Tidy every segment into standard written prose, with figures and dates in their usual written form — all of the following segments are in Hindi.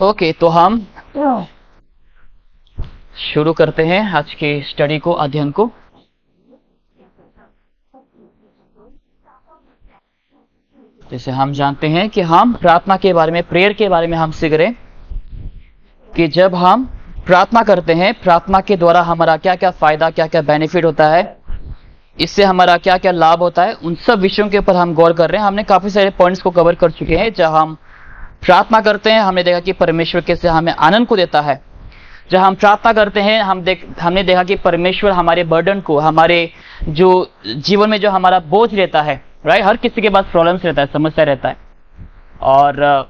ओके, तो हम शुरू करते हैं आज की स्टडी को, अध्ययन को। जैसे हम जानते हैं कि हम प्रार्थना के बारे में, प्रेयर के बारे में हम सीख रहे कि जब हम प्रार्थना करते हैं, प्रार्थना के द्वारा हमारा क्या क्या फायदा, क्या क्या बेनिफिट होता है, इससे हमारा क्या क्या लाभ होता है, उन सब विषयों के ऊपर हम गौर कर रहे हैं। हमने काफी सारे पॉइंट्स को कवर कर चुके हैं। जब हम प्रार्थना करते हैं, हमने देखा कि परमेश्वर कैसे हमें आनंद को देता है। जब हम प्रार्थना करते हैं, हमने देखा कि परमेश्वर हमारे बर्डन को, हमारे जो जीवन में जो हमारा बोझ रहता है, राइट, हर किसी के पास प्रॉब्लम्स रहता है, समस्या रहता है, और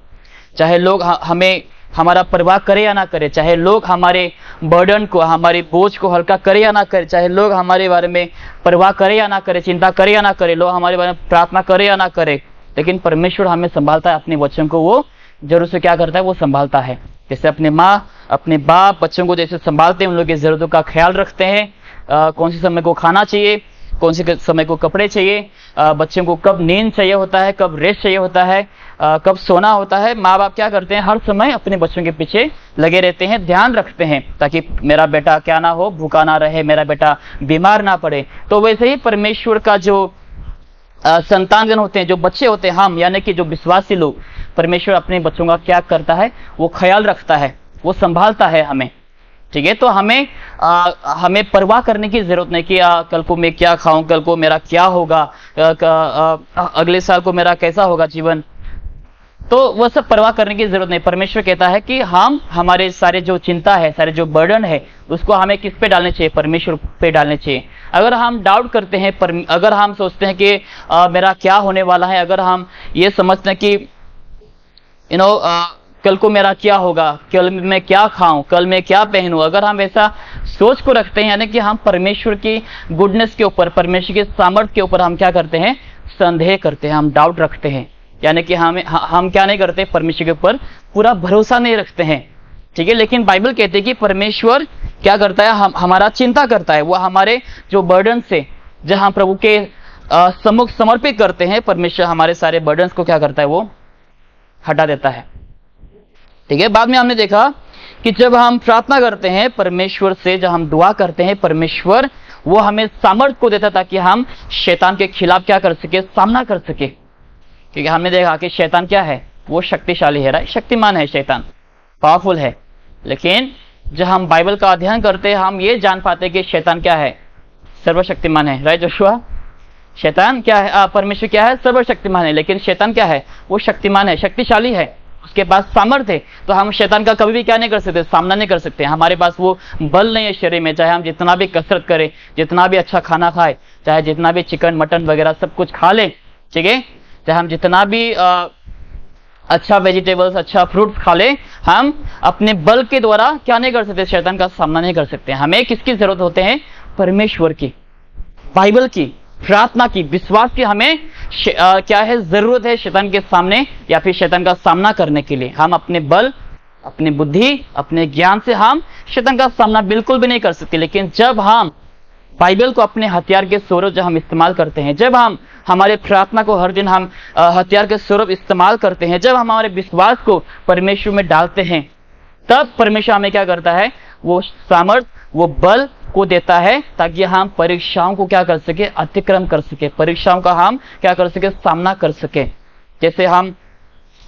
चाहे लोग हमें हमारा परवाह करे या ना करे, चाहे लोग हमारे बर्डन को, हमारे बोझ को हल्का करे या ना करे, चाहे लोग हमारे बारे में परवाह करे या ना करे, चिंता करे या ना करे, लोग हमारे बारे में प्रार्थना करे या ना करे, लेकिन परमेश्वर हमें संभालता है। अपने वचन को वो जरूर से क्या करता है, वो संभालता है। जैसे अपने माँ, अपने बाप बच्चों को जैसे संभालते हैं, उन लोगों की जरूरतों का ख्याल रखते हैं। कौन से समय को खाना चाहिए, कौन से समय को कपड़े चाहिए, बच्चों को कब नींद चाहिए होता है, कब रेस्ट चाहिए होता है, कब सोना होता है, माँ बाप क्या करते हैं, हर समय अपने बच्चों के पीछे लगे रहते हैं, ध्यान रखते हैं ताकि मेरा बेटा क्या ना हो, भूखा ना रहे, मेरा बेटा बीमार ना पड़े। तो वैसे ही परमेश्वर का जो संतानगण होते हैं, जो बच्चे होते हैं, हम यानी कि जो विश्वासी लोग, परमेश्वर अपने बच्चों का क्या करता है, वो ख्याल रखता है, वो संभालता है हमें। ठीक है, तो हमें परवाह करने की जरूरत नहीं कि कल को मैं क्या खाऊं, कल को मेरा क्या होगा, अगले साल को मेरा कैसा होगा जीवन, तो वह सब परवाह करने की जरूरत नहीं। परमेश्वर कहता है कि हम हमारे सारे जो चिंता है, सारे जो बर्डन है, उसको हमें किस पे डालने चाहिए, परमेश्वर पे डालने चाहिए। अगर हम डाउट करते हैं, अगर हम सोचते हैं कि मेरा क्या होने वाला है, अगर हम ये समझते हैं कि कल को मेरा क्या होगा, कल मैं क्या खाऊं, कल मैं क्या पहनूं, अगर हम ऐसा सोच को रखते हैं, यानी कि हम परमेश्वर की गुडनेस के ऊपर, परमेश्वर के सामर्थ्य के ऊपर हम क्या करते हैं, संदेह करते हैं, हम डाउट रखते हैं, यानी कि हम क्या नहीं करते, परमेश्वर के ऊपर पूरा भरोसा नहीं रखते हैं। ठीक है, लेकिन बाइबल कहते हैं कि परमेश्वर क्या करता है, हमारा चिंता करता है। वो हमारे जो बर्डन से, जब हम प्रभु के सम्मुख समर्पित करते हैं, परमेश्वर हमारे सारे बर्डन्स को क्या करता है, वो हटा देता है। ठीक है, बाद में हमने देखा कि जब हम प्रार्थना करते हैं परमेश्वर से, जब हम दुआ करते हैं, परमेश्वर वो हमें सामर्थ्य को देता ताकि हम शैतान के खिलाफ क्या कर सके, सामना कर सके। क्योंकि हमने देखा कि शैतान क्या है, वो शक्तिशाली है, राइट, शक्तिमान है शैतान, पावरफुल है। लेकिन जब हम बाइबल का अध्ययन करते हैं, हम ये जान पाते हैं कि शैतान क्या है, सर्वशक्तिमान है, राइट जोशुआ। शैतान क्या है, परमेश्वर क्या है, सर्वशक्तिमान है, लेकिन शैतान क्या है, वो शक्तिमान है, शक्तिशाली है, उसके पास सामर्थ्य है। तो हम शैतान का कभी भी क्या नहीं कर सकते, सामना नहीं कर सकते। हमारे पास वो बल नहीं है शरीर में, चाहे हम जितना भी कसरत करें, जितना भी अच्छा खाना खाए, चाहे जितना भी चिकन मटन वगैरह सब कुछ खा ले, ठीक है, चाहे हम जितना भी अच्छा वेजिटेबल्स, अच्छा फ्रूट्स खा ले, हम अपने बल के द्वारा क्या नहीं कर सकते, शैतान का सामना नहीं कर सकते। हमें किसकी जरूरत होते हैं, परमेश्वर की, बाइबल की, प्रार्थना की, विश्वास की हमें क्या है, जरूरत है शैतान के सामने या फिर शैतान का सामना करने के लिए। हम अपने बल, अपनी बुद्धि, अपने ज्ञान से हम शैतान का सामना बिल्कुल भी नहीं कर सकते। लेकिन जब हम बाइबल को अपने हथियार के स्वरूप जब हम इस्तेमाल करते हैं, जब हम हमारे प्रार्थना को हर दिन हम हथियार के स्वरूप इस्तेमाल करते हैं, जब हम हमारे विश्वास को परमेश्वर में डालते हैं, तब परमेश्वर हमें क्या करता है, वो सामर्थ, वो बल को देता है ताकि हम परीक्षाओं को क्या कर सके, अतिक्रम कर सके, परीक्षाओं का हम क्या कर सके, सामना कर सके। जैसे हम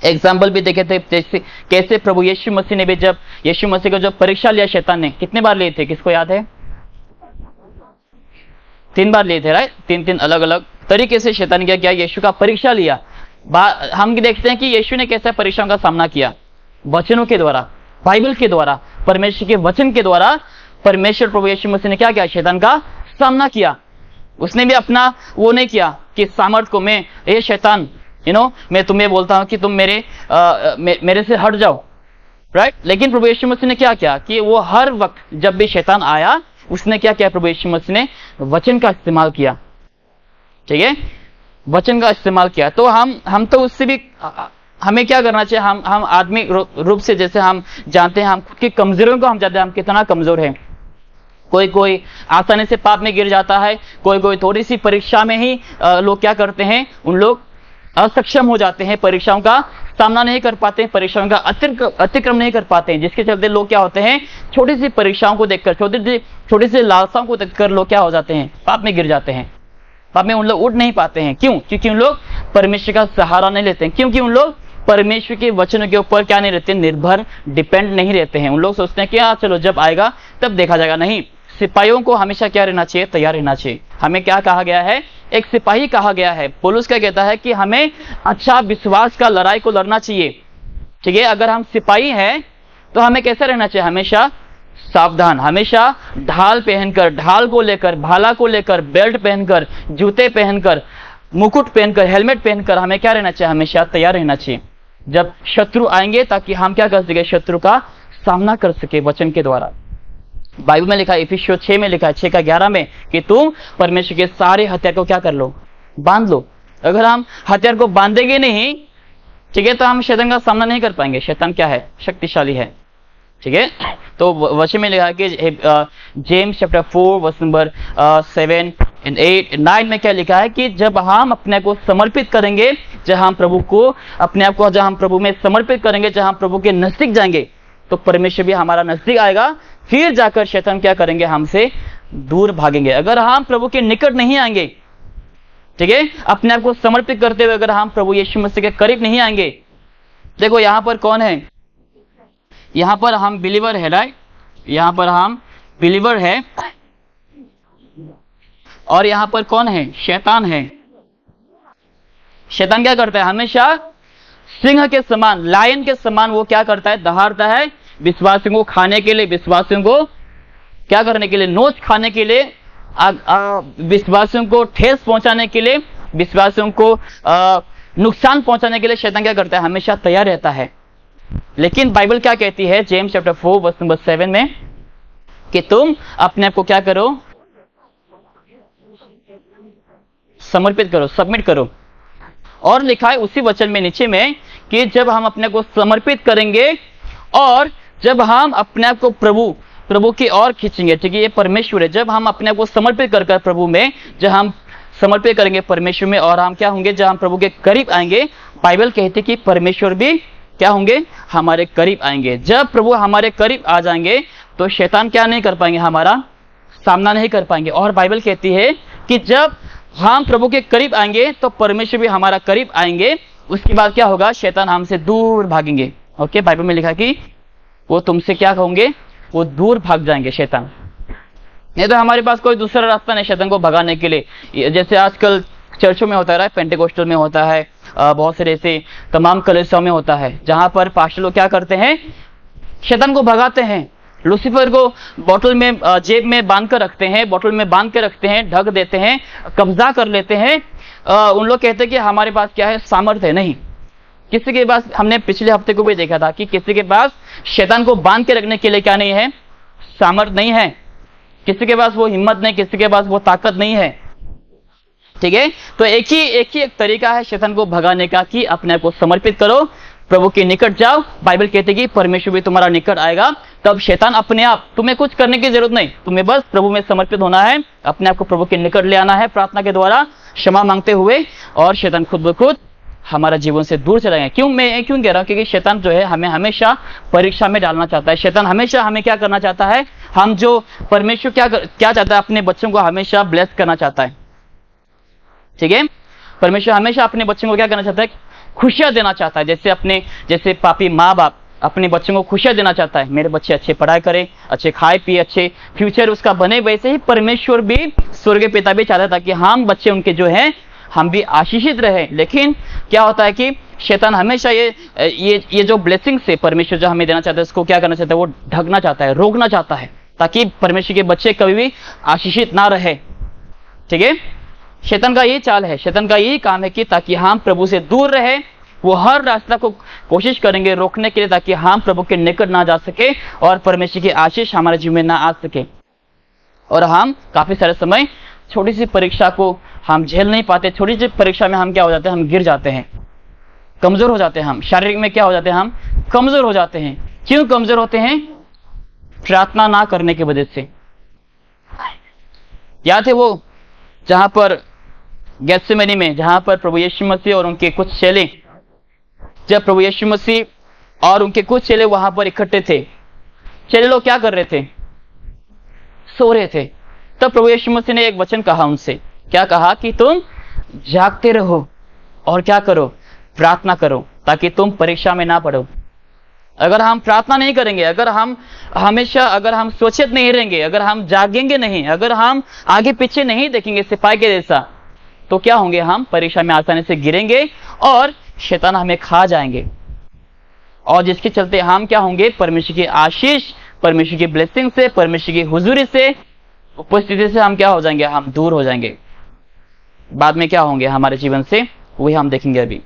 एग्जाम्पल भी देखे थे, जैसे कैसे प्रभु यीशु मसीह ने भी, जब यीशु मसीह को जब परीक्षा लिया शैतान ने, कितने बार लिए थे, किसको याद है, 3 बार लिए थे, राइट। 3 अलग अलग तरीके से शैतान ने क्या किया, यीशु का परीक्षा लिया। हम देखते हैं कि यीशु ने कैसे परीक्षाओं का सामना किया, वचनों के द्वारा, बाइबल के द्वारा, परमेश्वर के वचन के द्वारा। परमेश्वर प्रभु यीशु मसीह ने क्या किया, शैतान का सामना किया। उसने भी अपना वो नहीं किया कि सामर्थ को मैं, ये शैतान मैं तुम्हें बोलता हूं कि तुम मेरे से हट जाओ, राइट। लेकिन प्रभु यीशु मसीह ने क्या किया कि वो हर वक्त जब भी शैतान आया, उसने क्या किया, प्रभु यीशु मसीह ने वचन का इस्तेमाल किया। ठीक है, वचन का इस्तेमाल किया। तो हम तो उससे भी हमें क्या करना चाहिए, हम आदमी रूप से जैसे हम जानते हैं, हम खुद की कमजोरियों को हम जानते हैं, हम कितना कमजोर हैं। कोई आसानी से पाप में गिर जाता है, कोई थोड़ी सी परीक्षा में ही लोग क्या करते हैं, उन लोग असक्षम हो जाते हैं परीक्षाओं का सामना नहीं कर पाते हैं, परीक्षाओं का अतिक्रम नहीं कर पाते हैं, जिसके चलते लोग क्या होते हैं, छोटी सी परीक्षाओं को देखकर, छोटी सी लालसाओं को देखकर लोग क्या हो जाते हैं, पाप में गिर जाते हैं। पाप में उन लोग उठ नहीं पाते हैं। क्यों? क्योंकि उन लोग परमेश्वर का सहारा नहीं लेते हैं, क्योंकि उन लोग परमेश्वर के वचनों के ऊपर क्या नहीं रहते, निर्भर, डिपेंड नहीं रहते हैं। उन लोग सोचते हैं कि हाँ चलो जब आएगा तब देखा जाएगा। नहीं, सिपाहियों को हमेशा क्या रहना चाहिए, तैयार रहना चाहिए। हमें क्या कहा गया है, एक सिपाही कहा गया है। पौलुस क्या कहता है कि हमें अच्छा विश्वास का लड़ाई को लड़ना चाहिए। ठीक है, अगर हम सिपाही हैं तो हमें कैसा रहना चाहिए, हमेशा सावधान, हमेशा ढाल पहनकर, ढाल को लेकर, भाला को लेकर, बेल्ट पहनकर, जूते पहनकर, मुकुट पहनकर, हेलमेट पहनकर हमें क्या रहना चाहिए, हमेशा तैयार रहना चाहिए जब शत्रु आएंगे, ताकि हम क्या कर सके, शत्रु का सामना कर सके वचन के द्वारा। बाइबल में लिखा है, इफिसियों 6 में लिखा है, 6:11 में, कि तुम परमेश्वर के सारे हथियार को क्या कर लो, बांध लो। अगर हम हथियार को बांधेंगे नहीं, ठीक है, तो हम शैतान का सामना नहीं कर पाएंगे। शैतान क्या है, शक्तिशाली है। ठीक है, तो वचन में लिखा है कि James chapter 4 verse number 7 and 8 9 में क्या लिखा है कि जब हम अपने को समर्पित करेंगे, जब हम प्रभु को अपने आप को, जब हम प्रभु में समर्पित करेंगे, जब हम प्रभु के नजदीक जाएंगे, तो परमेश्वर भी हमारा नजदीक आएगा। फिर जाकर शैतान क्या करेंगे, हमसे दूर भागेंगे। अगर हम प्रभु के निकट नहीं आएंगे, ठीक है, अपने आप को समर्पित करते हुए अगर हम प्रभु यीशु मसीह के करीब नहीं आएंगे, देखो यहां पर कौन है, यहां पर हम बिलीवर है, राइट, यहां पर हम बिलीवर है, और यहां पर कौन है, शैतान है। शैतान क्या करता है, हमेशा सिंह के समान, लायन के समान वो क्या करता है, दहाड़ता है विश्वासियों को खाने के लिए, विश्वासियों को क्या करने के लिए, नोच खाने के लिए, विश्वासियों को ठेस पहुंचाने के लिए, विश्वासियों को नुकसान पहुंचाने के लिए शैतान क्या करता है, हमेशा तैयार रहता है। लेकिन बाइबल क्या कहती है, जेम्स चैप्टर 4 वर्स नंबर 7 में, कि तुम अपने आप को क्या करो, समर्पित करो, सबमिट करो। और लिखा है उसी वचन में नीचे में कि जब हम अपने को समर्पित करेंगे और जब हम अपने आप को प्रभु की ओर खींचेंगे, ठीक है, ये परमेश्वर है, जब हम अपने आप को समर्पित कर प्रभु में, जब हम समर्पित करेंगे परमेश्वर में, और हम क्या होंगे, जब हम प्रभु के करीब आएंगे, बाइबल कहती है कि परमेश्वर भी क्या होंगे, हमारे करीब आएंगे। जब प्रभु हमारे करीब आ जाएंगे तो शैतान क्या नहीं कर पाएंगे, हमारा सामना नहीं कर पाएंगे। और बाइबल कहती है कि जब हम प्रभु के करीब आएंगे तो परमेश्वर भी हमारा करीब आएंगे। उसके बाद क्या होगा, शैतान हमसे दूर भागेंगे। ओके, बाइबल में लिखा कि वो तुमसे क्या होंगे, वो दूर भाग जाएंगे शैतान। नहीं तो हमारे पास कोई दूसरा रास्ता नहीं शैतान को भगाने के लिए। जैसे आजकल चर्चों में होता है, पेंटेकोस्टल में होता है, बहुत सारे ऐसे तमाम कलीसियाओं में होता है, जहां पर पास्टर लोग क्या करते हैं, शैतान को भगाते हैं। लूसीफर को बोतल में, जेब में बांध कर रखते हैं, बोतल में बांध के रखते हैं, ढक देते हैं, कब्जा कर लेते हैं। उन लोग कहते हैं कि हमारे पास क्या है, सामर्थ्य है। नहीं, किसी के पास, हमने पिछले हफ्ते को भी देखा था कि किसी के पास शैतान को बांध के रखने के लिए क्या नहीं है, सामर्थ्य नहीं है, किसी के पास वो हिम्मत नहीं, किसी के पास वो ताकत नहीं है। ठीक है, तो एक ही तरीका है शैतान को भगाने का कि अपने आप को समर्पित करो, प्रभु के निकट जाओ। बाइबल कहती है कि परमेश्वर भी तुम्हारा निकट आएगा, तब शैतान अपने आप, तुम्हें कुछ करने की जरूरत नहीं, तुम्हें बस प्रभु में समर्पित होना है, अपने आप को प्रभु के निकट ले आना है प्रार्थना के द्वारा, क्षमा मांगते हुए, और शैतान खुद ब खुद हमारा जीवन से दूर चला गया। मैं क्यों कह रहा हूं, क्योंकि शैतान जो है हमें हमेशा परीक्षा में डालना चाहता है। शैतान हमेशा हमें क्या करना चाहता है, हम जो परमेश्वर क्या चाहता है, अपने बच्चों को हमेशा ब्लेस करना चाहता है। ठीक है, परमेश्वर हमेशा अपने बच्चों को क्या करना चाहता है, खुशियां देना चाहता है। जैसे पापी माँ बाप अपने बच्चों को खुशियां देना चाहता है, मेरे बच्चे अच्छे पढ़ाई करें, अच्छे खाए पिए, अच्छे फ्यूचर उसका बने, वैसे ही परमेश्वर भी, स्वर्गीय पिता भी चाहता था कि हम बच्चे उनके जो हैं, हम भी आशीषित रहे। लेकिन क्या होता है कि शैतान हमेशा ये जो ब्लेसिंग से परमेश्वर जो हमें देना चाहता है, उसको क्या करना चाहता है, वो ढकना चाहता है, रोकना चाहता है, ताकि परमेश्वर के बच्चे कभी भी आशीषित ना रहे। ठीक है, शैतान का ये चाल है, शैतान का यही काम है कि ताकि हम प्रभु से दूर रहे, वो हर रास्ता को कोशिश करेंगे रोकने के लिए, ताकि हम प्रभु के निकट ना जा सके और परमेश्वर की आशीष हमारे जीवन में ना आ सके। और हम काफी सारे समय छोटी सी परीक्षा को हम झेल नहीं पाते। छोटी सी परीक्षा में हम क्या हो जाते हैं, हम गिर जाते हैं, कमजोर हो जाते हैं। हम शारीरिक में क्या हो जाते हैं, हम कमजोर हो जाते हैं। क्यों कमजोर होते हैं, प्रार्थना ना करने की वजह से। याद है वो जहां पर गेत्सेमनी में, जहां पर प्रभु यीशु मसीह और उनके कुछ चेले जब प्रभु यीशु मसीह और उनके कुछ चेले वहां पर इकट्ठे थे, चेले लोग क्या कर रहे थे? सो रहे थे। तब प्रभु यीशु मसीह ने एक वचन कहा उनसे, क्या कहा? कि तुम जागते रहो और क्या करो? प्रार्थना करो, ताकि तुम परीक्षा में ना पड़ो। अगर हम प्रार्थना नहीं करेंगे, अगर हम सचेत नहीं रहेंगे, अगर हम जागेंगे नहीं, अगर हम आगे पीछे नहीं देखेंगे सिपाही के जैसा, तो क्या होंगे? हम परीक्षा में आसानी से गिरेंगे और शैतान हमें खा जाएंगे, और जिसके चलते हम क्या होंगे? परमेश्वर की आशीष, परमेश्वर की ब्लेसिंग से, परमेश्वर की हुजूरी से, उपस्थिति से हम क्या हो जाएंगे? हम दूर हो जाएंगे। बाद में क्या होंगे हमारे जीवन से, वही हम देखेंगे अभी।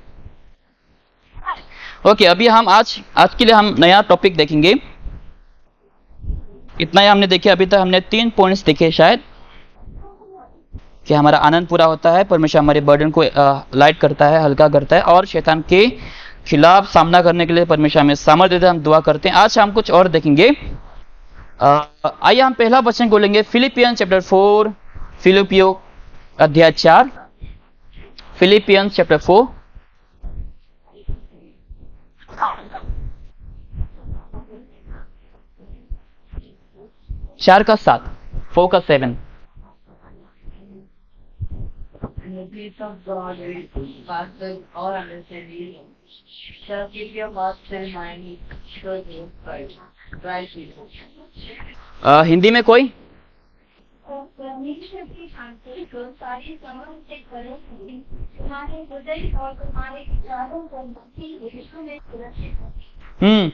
ओके, अभी हम आज के लिए हम नया टॉपिक देखेंगे। इतना ही हमने देखे अभी तक। हमने 3 पॉइंट्स देखे शायद, कि हमारा आनंद पूरा होता है, परमेश्वर हमारे बर्डन को लाइट करता है, हल्का करता है, और शैतान के खिलाफ सामना करने के लिए परमेश्वर हमें सामर्थ्य देता है। हम दुआ करते हैं। आज हम कुछ और देखेंगे। आइए हम पहला वचन को लेंगे, फिलिपियन चैप्टर 4, फिलिपियो अध्याय 4, फिलिपियन चैप्टर 4 4 का 7, 4 का 7। The peace of God which passes all understanding shall keep your hearts and minds through Jesus Christ Jesus. Hindi में कोई? परमेश्वर की शांति को सारी समझ से करो, तुम्हारे हृदय और तुम्हारे विचारों को मसीह यीशु में सुरक्षित रखें।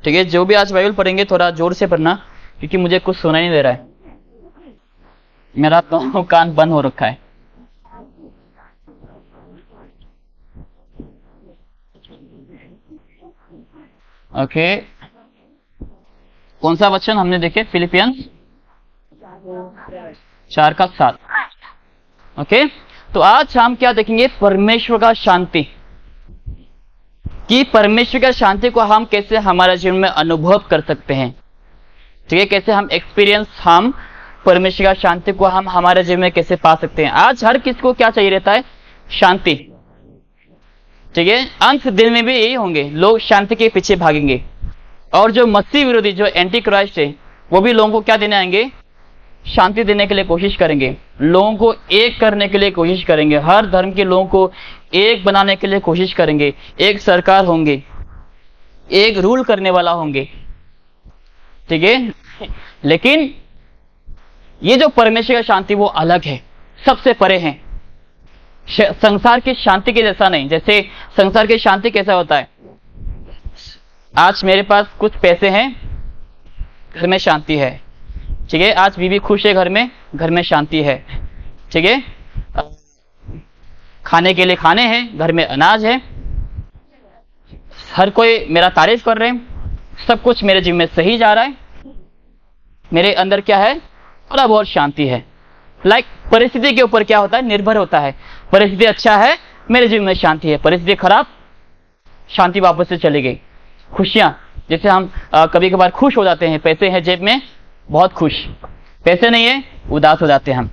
ठीक है, जो भी आज बाइबल पढ़ेंगे थोड़ा जोर से पढ़ना, क्योंकि मुझे कुछ सुनाई नहीं दे रहा है, मेरा तो कान बंद हो रखा है। ओके, कौन सा वचन हमने देखे? फिलिपियंस 4 का 7। ओके, तो आज हम क्या देखेंगे? परमेश्वर का शांति, कि परमेश्वर का शांति को हम कैसे हमारे जीवन में अनुभव कर सकते हैं। ठीक है, कैसे हम परमेश्वर का शांति को हम हमारे जीवन में कैसे पा सकते हैं। आज हर किसी को क्या चाहिए रहता है? शांति। ठीक है, अंत दिन में भी यही होंगे, लोग शांति के पीछे भागेंगे, और जो मसीह विरोधी, जो एंटी क्राइस्ट है, वो भी लोगों को क्या देने आएंगे? शांति देने के लिए कोशिश करेंगे, लोगों को एक करने के लिए कोशिश करेंगे, हर धर्म के लोगों को एक बनाने के लिए कोशिश करेंगे। एक सरकार होंगे, एक रूल करने वाला होंगे। ठीक है, लेकिन ये जो परमेश्वर का शांति वो अलग है, सबसे परे है। संसार की शांति के जैसा नहीं। जैसे संसार की शांति कैसा होता है? आज मेरे पास कुछ पैसे हैं, घर में शांति है। ठीक है, आज बीवी खुश है, घर में शांति है। ठीक है, खाने के लिए खाने हैं, घर में अनाज है, हर कोई मेरा तारीफ कर रहे हैं, सब कुछ मेरे जीवन में सही जा रहा है, मेरे अंदर क्या है? थोड़ा बहुत शांति है। परिस्थिति के ऊपर क्या होता है? निर्भर होता है। परिस्थिति अच्छा है, मेरे जीवन में शांति है। परिस्थिति खराब, शांति वापस से चली गई। खुशियां, जैसे हम कभी कभार खुश हो जाते हैं, पैसे हैं जेब में, बहुत खुश, पैसे नहीं है, उदास हो जाते हैं हम।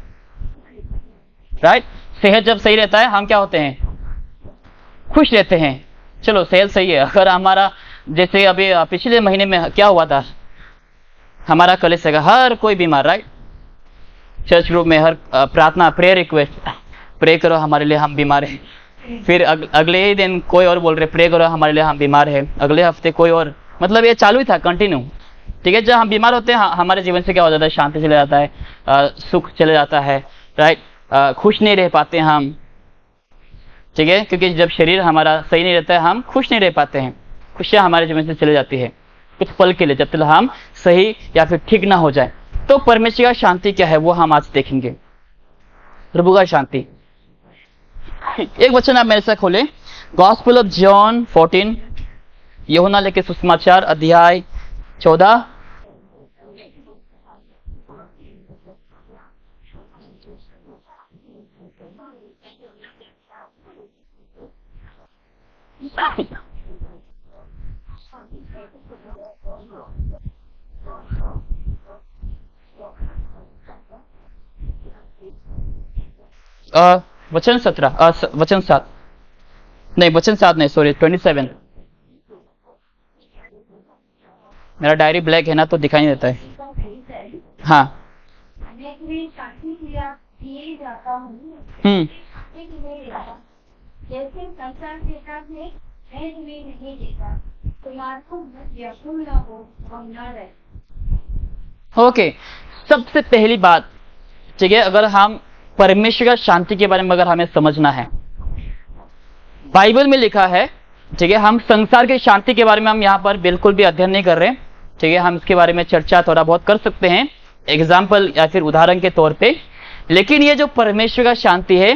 राइट? सेहत जब सही रहता है, हम क्या होते हैं? खुश रहते हैं। चलो, सेहत सही है। अगर हमारा, जैसे अभी पिछले महीने में क्या हुआ था, हमारा कलीसिया का हर कोई बीमार। राइट? चर्च ग्रुप में हर प्रार्थना, प्रेयर रिक्वेस्ट, प्रे करो हमारे लिए, हम बीमार हैं। फिर अगले ही दिन कोई और बोल रहे, प्रे करो हमारे लिए, हम बीमार हैं। अगले हफ्ते कोई और, मतलब ये चालू ही था, कंटिन्यू। ठीक है, जब हम बीमार होते हैं, हमारे जीवन से क्या हो जाता है? शांति चले जाता है, सुख चले जाता है। राइट? खुश नहीं रह पाते हम। ठीक है, क्योंकि जब शरीर हमारा सही नहीं रहता है, हम खुश नहीं रह पाते हैं, खुशियां हमारे जीवन से चले जाती है कुछ पल के लिए, जब तक हम सही या फिर ठीक ना हो जाए। तो परमेश्वर का शांति क्या है, वो हम आज देखेंगे। प्रभु का शांति। एक वचन आप मेरे साथ खोले, गॉस्पेल ऑफ जॉन 14, यूहन्ना लिखे सुसमाचार अध्याय 14। वचन 17, वचन 7। नहीं, वचन 7 नहीं, सॉरी 27। मेरा डायरी ब्लैक है ना, तो दिखाई नहीं देता है। हाँ। मैं तुम्हें शांति दिया दिए जाता हूँ, शांति तुम्हें देता, जैसे संसार देता है मैं तुम्हें नहीं देता, तुम्हारा मन व्याकुल न हो और न रहे। ओके, सबसे पहली बात, ठीक है, अगर हम परमेश्वर का शांति के बारे में अगर हमें समझना है, बाइबल में लिखा है, ठीक है, हम संसार की शांति के बारे में हम यहाँ पर बिल्कुल भी अध्ययन नहीं कर रहे, ठीक है, हम इसके बारे में चर्चा थोड़ा बहुत कर सकते हैं एग्जाम्पल या फिर उदाहरण के तौर पे, लेकिन ये जो परमेश्वर का शांति है,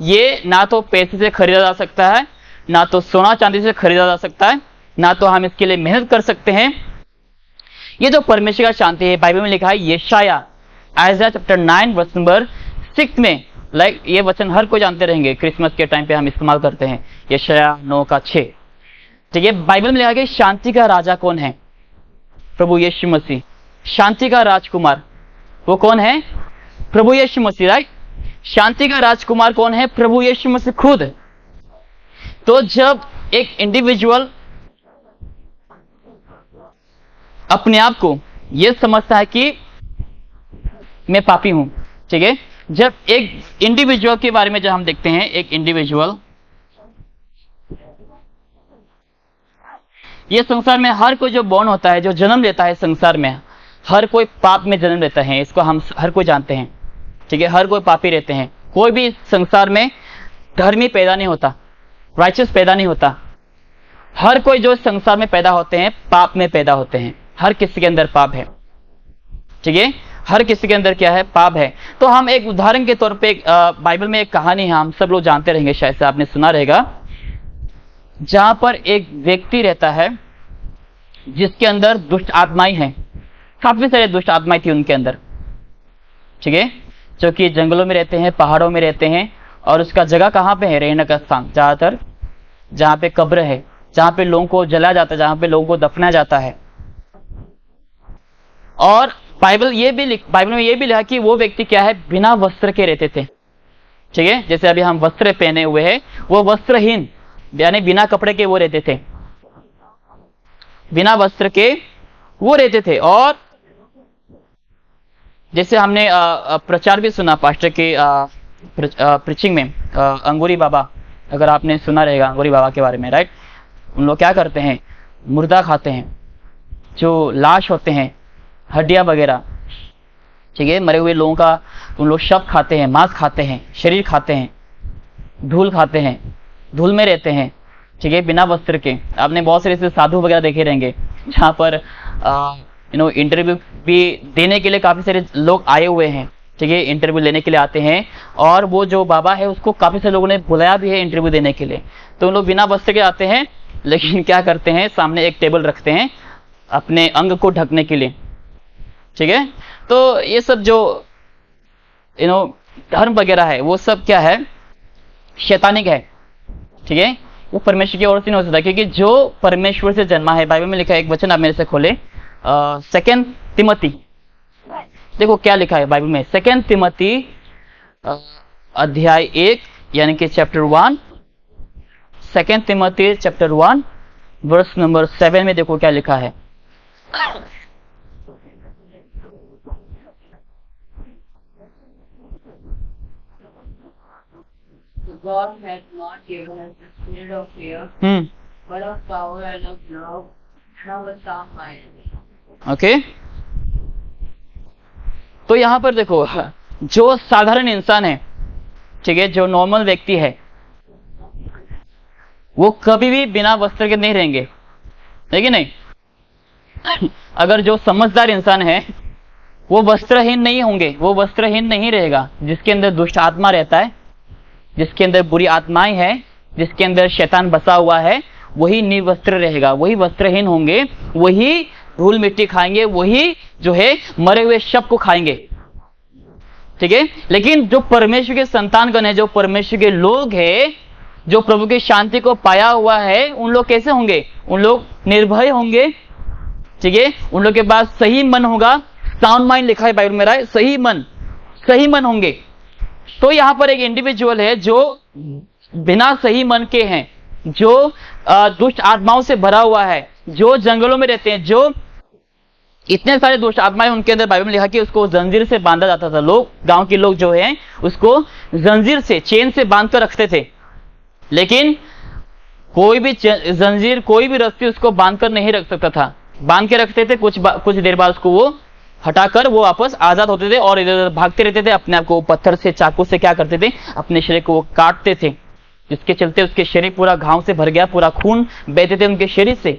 ये ना तो पैसे से खरीदा जा सकता है, ना तो सोना चांदी से खरीदा जा सकता है, ना तो हम इसके लिए मेहनत कर सकते हैं। ये जो परमेश्वर का शांति है, बाइबल में लिखा है यशाया आइज़ाया चैप्टर 9 वर्स नंबर 6 में, लाइक ये वचन हर कोई जानते रहेंगे, क्रिसमस के टाइम पे हम इस्तेमाल करते हैं, यशाया 9:6, ठीक है। बाइबल में लिखा है कि शांति का राजा कौन है? प्रभु यीशु मसीह। शांति का राजकुमार वो कौन है? प्रभु यीशु मसीह, राइट। शांति का राजकुमार कौन है? प्रभु यीशु मसीह खुद। तो जब एक इंडिविजुअल अपने आप को यह समझता है कि मैं पापी हूं, ठीक है, जब एक इंडिविजुअल के बारे में जब हम देखते हैं, एक इंडिविजुअल, ये संसार में हर कोई जो बॉर्न होता है, जो जन्म लेता है संसार में, हर कोई पाप में जन्म लेता है, इसको हम हर कोई जानते हैं, ठीक है, हर कोई पापी रहते हैं। कोई भी संसार में धर्मी पैदा नहीं होता, राइचस पैदा नहीं होता। हर कोई जो संसार में पैदा होते हैं पाप में पैदा होते हैं, हर किसी के अंदर पाप है, ठीक है, हर किसी के अंदर क्या है? पाप है। तो हम एक उदाहरण के तौर पे बाइबल में एक कहानी है, हम सब लोग जानते रहेंगे, शायद से आपने सुना रहेगा, जहां पर एक व्यक्ति रहता है जिसके अंदर दुष्ट आत्माएं हैं, काफी सारे दुष्ट आत्माएं थी उनके अंदर, ठीक है, जो कि जंगलों में रहते हैं, पहाड़ों में रहते हैं, और उसका जगह कहां पे है? रहने का स्थान ज्यादातर जहां पे कब्र है, जहां पे लोगों को जलाया जाता है, जहां पे लोगों को दफनाया जाता है। और बाइबल में ये भी लिखा कि वो व्यक्ति क्या है? बिना वस्त्र के रहते थे, ठीक है, जैसे अभी हम वस्त्र पहने हुए हैं, वो वस्त्रहीन यानी बिना कपड़े के वो रहते थे, बिना वस्त्र के वो रहते थे। और जैसे हमने प्रचार भी सुना पास्टर के प्रीचिंग में, अंगूरी बाबा, अगर आपने सुना रहेगा अंगूरी बाबा के बारे में, राइट। उन लोग क्या करते हैं? मुर्दा खाते हैं, जो लाश होते हैं, हड्डियां वगैरह, ठीक है, मरे हुए लोगों का उन लोग शव खाते हैं, मांस खाते हैं, शरीर खाते हैं, धूल खाते हैं, धूल में रहते हैं, ठीक है, बिना वस्त्र के। आपने बहुत सारे ऐसे साधु वगैरह देखे रहेंगे जहां पर इंटरव्यू भी देने के लिए काफी सारे लोग आए हुए हैं, ठीक है, इंटरव्यू लेने के लिए आते हैं, और वो जो बाबा है उसको काफी सारे लोगों ने बुलाया भी है इंटरव्यू देने के लिए। तो उन लोग बिना वस्त्र के आते हैं, लेकिन क्या करते हैं? सामने एक टेबल रखते हैं अपने अंग को ढकने के लिए, ठीक है। तो ये सब जो धर्म वगैरह है, वो सब क्या है? शैतानिक है, ठीक है, वो परमेश्वर की ओर से नहीं हो सकता, क्योंकि जो परमेश्वर से जन्मा है, बाइबल में लिखा है, एक वचन आप मेरे से खोले, 2 तिमोथी, देखो क्या लिखा है बाइबल में, 2 तिमोथी अध्याय 1 यानी कि chapter 1, 2 Timothy chapter 1 verse number 7 में देखो क्या लिखा है। God has not given us the spirit of fear, but of power and of love and of a sound mind. Okay, तो यहां पर देखो, जो साधारण इंसान है, ठीक है, जो नॉर्मल व्यक्ति है, वो कभी भी बिना वस्त्र के नहीं रहेंगे, है कि नहीं? अगर जो समझदार इंसान है वो वस्त्रहीन नहीं होंगे, वो वस्त्रहीन नहीं रहेगा। जिसके अंदर दुष्ट आत्मा रहता है, जिसके अंदर बुरी आत्माएं हैं, जिसके अंदर शैतान बसा हुआ है, वही निर्वस्त्र रहेगा, वही वस्त्रहीन होंगे, वही धूल मिट्टी खाएंगे, वही जो है मरे हुए शव को खाएंगे, ठीक है। लेकिन जो परमेश्वर के संतानगण है, जो परमेश्वर के लोग हैं, जो प्रभु की शांति को पाया हुआ है, उन लोग कैसे होंगे? उन लोग निर्भय होंगे, ठीक है, उन लोग के पास सही मन होगा, साउंड माइंड लिखा है बाइबल में, राइट, सही मन होंगे। तो यहां पर एक इंडिविजुअल है जो बिना सही मन के हैं, जो दुष्ट आत्माओं से भरा हुआ है, जो जंगलों में रहते हैं, जो इतने सारे दुष्ट आत्माएं उनके अंदर, बाइबल में लिखा कि उसको जंजीर से बांधा जाता था। लोग, गांव के लोग जो हैं उसको जंजीर से, चेन से बांध कर रखते थे, लेकिन कोई भी जंजीर, कोई भी रस्सी उसको बांध कर नहीं रख सकता था। बांध के रखते थे, कुछ देर बाद उसको वो हटाकर वो वापस आजाद होते थे और इधर उधर भागते रहते थे। अपने आप को पत्थर से, चाकू से क्या करते थे, अपने शरीर को वो काटते थे, जिसके चलते उसके शरीर पूरा घाव से भर गया, पूरा खून बहते थे उनके शरीर से।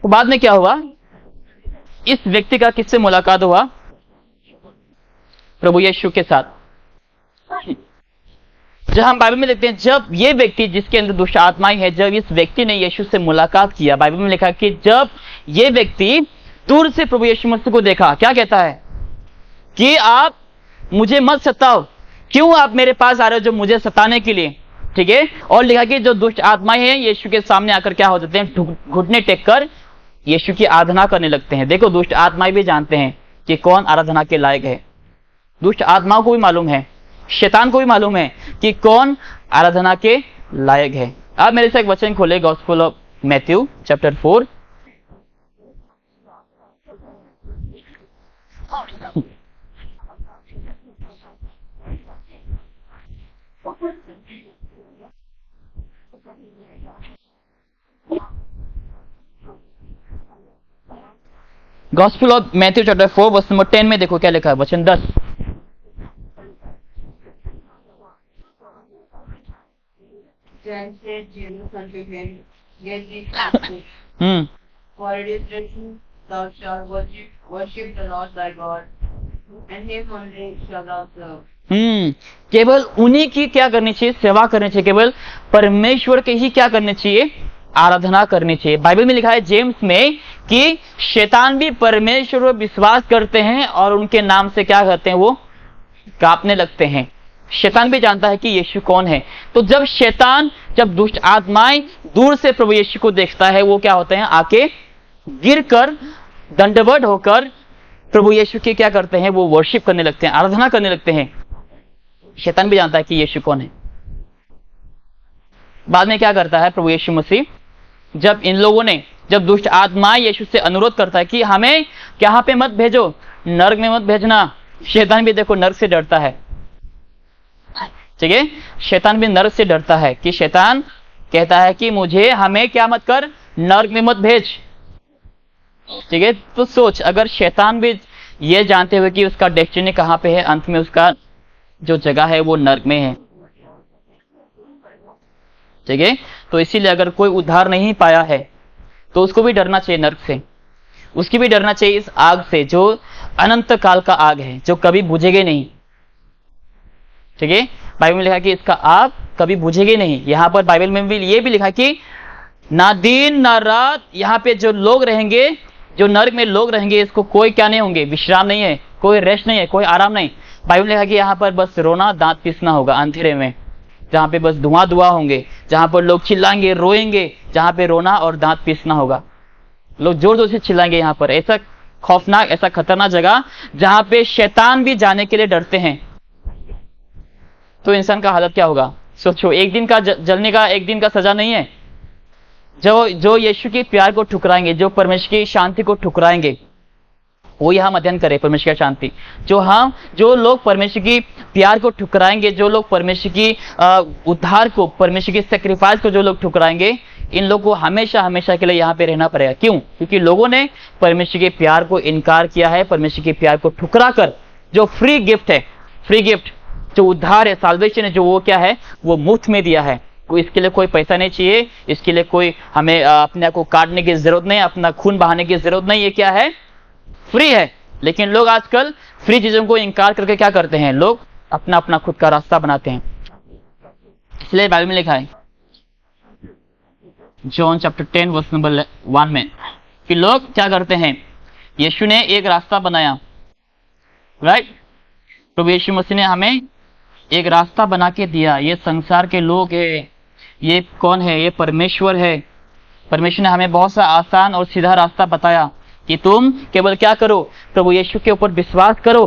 तो बाद में क्या हुआ, इस व्यक्ति का किससे मुलाकात हुआ, प्रभु यीशु के साथ। जहां हम बाइबल में देखते हैं, जब ये व्यक्ति जिसके अंदर दुष्ट आत्माएं है, जब इस व्यक्ति ने यीशु से मुलाकात किया, बाइबल में लिखा कि जब ये व्यक्ति दूर से प्रभु यीशु मसीह को देखा, क्या कहता है कि आप मुझे मत सताओ, क्यों आप मेरे पास आ रहे हो जो मुझे सताने के लिए, ठीक है। और लिखा कि जो दुष्ट आत्माएं हैं यीशु के सामने आकर क्या हो जाते हैं, घुटने टेक कर यीशु की आराधना करने लगते हैं। देखो, दुष्ट आत्माएं भी जानते हैं कि कौन आराधना के लायक है। दुष्ट आत्माओं को भी मालूम है, शैतान को भी मालूम है कि कौन आराधना के लायक है। आप मेरे से एक वचन खोले, gospel of Matthew chapter 4। Gospel of Matthew chapter 4 verse number 10 में देखो क्या लिखा है, वचन 10। Then said Jesus unto him, Get thee hence, for it is written, Thou shalt worship the Lord thy God, and him only shalt thou serve. केवल उन्हीं की क्या करनी चाहिए, सेवा करनी चाहिए। केवल परमेश्वर के ही क्या करनी चाहिए, आराधना करनी चाहिए। बाइबल में लिखा है जेम्स में कि शैतान भी परमेश्वर पर विश्वास करते हैं और उनके नाम से क्या करते हैं, वो कांपने लगते हैं। शैतान भी जानता है कि यीशु कौन है। तो जब दुष्ट आत्माएं दूर से प्रभु यीशु को देखता है, वो क्या होते हैं, आके गिरकर दंडवत होकर प्रभु यीशु की क्या करते हैं, वो वर्शिप करने लगते हैं, आराधना करने लगते हैं। शैतान भी जानता है कि यीशु कौन है। बाद में क्या करता है प्रभु यीशु मसीह, जब दुष्ट आत्माएं यीशु से अनुरोध करता है कि हमें यहाँ पे मत भेजो, नरक में मत भेजना। शैतान भी देखो नरक से डरता है, ठीक है। शैतान भी नरक से डरता है कि शैतान कहता है कि हमें क्या मत कर, नरक में मत भेज, ठीक है। तो सोच, अगर शैतान भी ये जानते हुए कि उसका डेस्टिनी कहां पे है, अंत में उसका जो जगह है वो नरक में है, ठीक है। तो इसीलिए अगर कोई उद्धार नहीं पाया है तो उसको भी डरना चाहिए नरक से, उसकी भी डरना चाहिए इस आग से जो अनंत काल का आग है, जो कभी बुझेगी नहीं, ठीक है। बाइबल में लिखा कि इसका आग कभी बुझेगी नहीं। यहां पर बाइबल में भी ये भी लिखा कि ना दिन ना रात यहाँ पे जो लोग रहेंगे, जो नरक में लोग रहेंगे, इसको कोई क्या नहीं होंगे, विश्राम नहीं है, कोई रेस्ट नहीं है, कोई आराम नहीं। बाइबल में लिखा कि यहाँ पर बस रोना दांत पीसना होगा अंधेरे में, जहाँ पे बस धुआं होंगे, जहाँ पर लोग चिल्लाएंगे, रोएंगे, जहाँ पे रोना और दांत पीसना होगा। लोग जोर जोर से चिल्लाएंगे यहाँ पर। ऐसा खौफनाक, ऐसा खतरनाक जगह जहाँ पे शैतान भी जाने के लिए डरते हैं। तो इंसान का हालत क्या होगा, सोचो। एक दिन का जलने का, एक दिन का सजा नहीं है। जो यीशु के प्यार को ठुकराएंगे, जो परमेश्वर की शांति को ठुकराएंगे, वो यहाँ अध्ययन करे परमेश्वर की शांति। जो लोग परमेश्वर की प्यार को ठुकराएंगे, जो लोग परमेश्वर की उद्धार को, परमेश्वर की सेक्रीफाइस को जो लोग ठुकराएंगे, इन लोगों को हमेशा हमेशा के लिए यहाँ पे रहना पड़ेगा। क्यों? क्योंकि लोगों ने परमेश्वर के प्यार को इनकार किया है। परमेश्वर के प्यार को ठुकरा कर जो फ्री गिफ्ट है, फ्री गिफ्ट जो उद्धार है, साल्वेशन है, जो वो क्या है, वो मुफ्त में दिया है। कोई इसके लिए कोई पैसा नहीं चाहिए, इसके लिए कोई हमें अपने को काटने की जरूरत नहीं, अपना खून बहाने की जरूरत नहीं। ये क्या है, फ्री है। लेकिन लोग आजकल फ्री चीजों को इनकार करके क्या करते हैं, लोग अपना अपना खुद का रास्ता बनाते हैं। इसलिए बाइबल में लिखा है जॉन चैप्टर 10 वर्स नंबर 1 में कि लोग क्या करते हैं, यीशु ने एक रास्ता बनाया, राइट। प्रभु यीशु मसीह ने हमें एक रास्ता बना के दिया। ये संसार के लोग है, ये कौन है, ये परमेश्वर है। परमेश्वर ने हमें बहुत सा आसान और सीधा रास्ता बताया कि तुम केवल क्या करो, प्रभु यीशु के ऊपर विश्वास करो,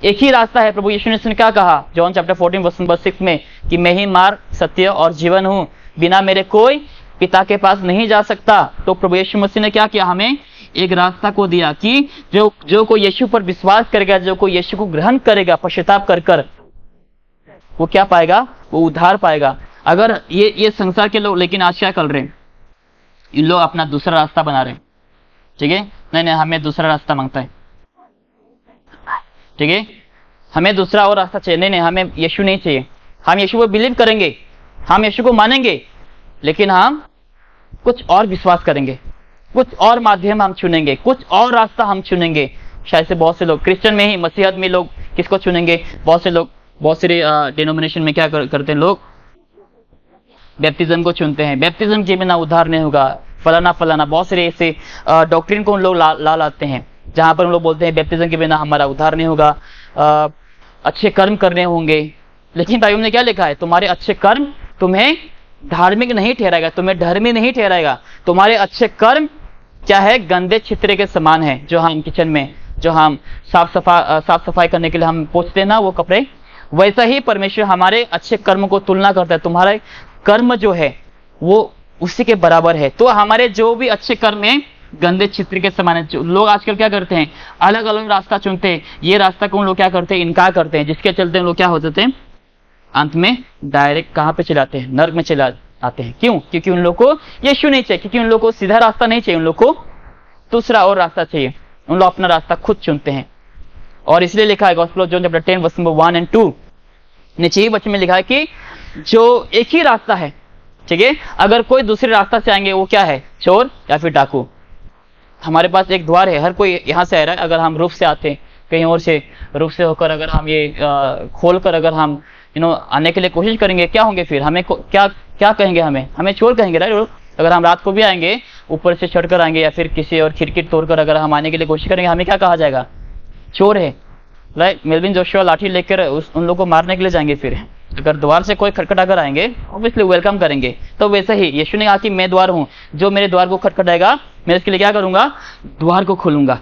एक ही रास्ता है। प्रभु यीशु ने क्या कहा जॉन चैप्टर 14 वर्स नंबर 6 में कि मैं ही मार्ग, सत्य और जीवन हूं, बिना मेरे कोई पिता के पास नहीं जा सकता। तो प्रभु यीशु मसीह ने क्या किया, हमें एक रास्ता को दिया कि जो कोई यीशु पर विश्वास करेगा, जो कोई यीशु को ग्रहण करेगा पश्चाताप कर कर, वो क्या पाएगा, वो उद्धार पाएगा। अगर ये संसार के लोग लेकिन आज क्या कर रहे हैं, इन लोग अपना दूसरा रास्ता बना रहे हैं। ठीक है, नहीं हमें दूसरा रास्ता मांगता है। ठीक है, हमें दूसरा और रास्ता चाहिए। नहीं हमें यीशु नहीं चाहिए। हम यीशु को बिलीव करेंगे, हम यीशु को मानेंगे, लेकिन हम कुछ और विश्वास करेंगे, कुछ और माध्यम हम चुनेंगे, कुछ और रास्ता हम चुनेंगे। शायद से बहुत से लोग क्रिश्चियन में ही, मसीहत में लोग किसको चुनेंगे, बहुत से लोग बहुत से डिनोमिनेशन में क्या करते हैं लोग, बैप्टिज्म को चुनते हैं। बैप्टिज्म के बिना उद्धार नहीं होगा, फलाना बहुत सारे ऐसे डॉक्ट्रिन को उन लोग ला लाते हैं जहां पर हम लोग बोलते हैं बैप्टिज्म के बिना हमारा उद्धार नहीं होगा, अच्छे कर्म करने होंगे। लेकिन भाइयों ने क्या लिखा है, तुम्हारे अच्छे कर्म तुम्हें धार्मिक नहीं ठहराएगा, तुम्हें धर्मी नहीं ठहराएगा। तुम्हारे अच्छे कर्म क्या है, गंदे छितरे के समान है। जो हम किचन में जो हम साफ सफाई करने के लिए हम पोंछते हैं ना वो कपड़े, वैसा ही परमेश्वर हमारे अच्छे कर्म को तुलना करता है। तुम्हारे कर्म जो है वो उसी के बराबर है। तो हमारे जो भी अच्छे कर्म है गंदे चित्र के समान है। लोग आजकल क्या करते हैं, अलग अलग रास्ता चुनते हैं। ये रास्ता को लोग क्या करते हैं, इनकार करते हैं, जिसके चलते लोग क्या हो जाते हैं, अंत में डायरेक्ट कहां पे चलाते हैं, नर्क में चला आते हैं। क्यों? क्योंकि उन लोग को यीशु नहीं चाहिए, क्योंकि उन लोग को सीधा रास्ता नहीं चाहिए, उन लोग को दूसरा और रास्ता चाहिए। उन लोग अपना रास्ता खुद चुनते हैं। और इसलिए लिखा है gospel of John chapter 10 verse number 1 और 2 नीचे ही वचन में लिखा है कि जो एक ही रास्ता है, ठीक है, अगर कोई दूसरे रास्ता से आएंगे वो क्या है, चोर या फिर डाकू। हमारे पास एक द्वार है, हर कोई यहाँ से आ रहा है। अगर हम रूफ से आते हैं, कहीं और से रूफ से होकर अगर हम ये खोल कर अगर हम आने के लिए कोशिश करेंगे, क्या होंगे फिर, हमें क्या कहेंगे, हमें चोर कहेंगे, राइट। अगर हम रात को भी आएंगे, ऊपर से चढ़कर आएंगे या फिर किसी और खिड़की तोड़कर अगर हम आने के लिए कोशिश करेंगे, हमें क्या कहा जाएगा, चोर है, राइट। मेलविन जोशुआ लाठी लेकर उन लोगों को मारने के लिए जाएंगे। फिर अगर द्वार से कोई खटखटाकर आएंगे, ऑब्वियसली वेलकम करेंगे। तो वैसे ही यीशु ने कहा कि मैं द्वार हूं, जो मेरे द्वार को खटखटाएगा मैं इसके लिए क्या करूंगा, द्वार को खोलूंगा।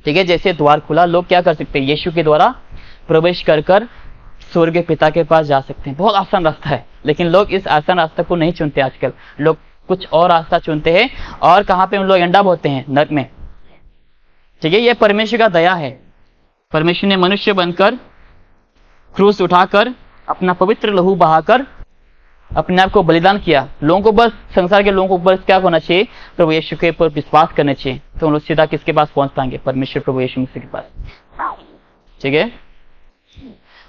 ठीक है, जैसे द्वार खुला, लोग क्या कर सकते हैं, यीशु के द्वारा प्रवेश कर स्वर्ग के पिता के पास जा सकते हैं। बहुत आसान रास्ता है, लेकिन लोग इस आसान रास्ता को नहीं चुनते। आजकल लोग कुछ और रास्ता चुनते हैं, और कहां पे उन लोग एंड अप होते हैं, नरक में। ठीक है, ये परमेश्वर का दया है। परमेश्वर ने मनुष्य बनकर क्रूस उठाकर अपना पवित्र लहू बहाकर अपने आप को बलिदान किया। लोगों को बस, संसार के लोगों को बस क्या होना चाहिए, प्रभु यीशु के ऊपर विश्वास करना चाहिए। तो हम लोग सीधा किसके पास पहुंच पाएंगे, परमेश्वर प्रभु यीशु मसीह के पास। ठीक है,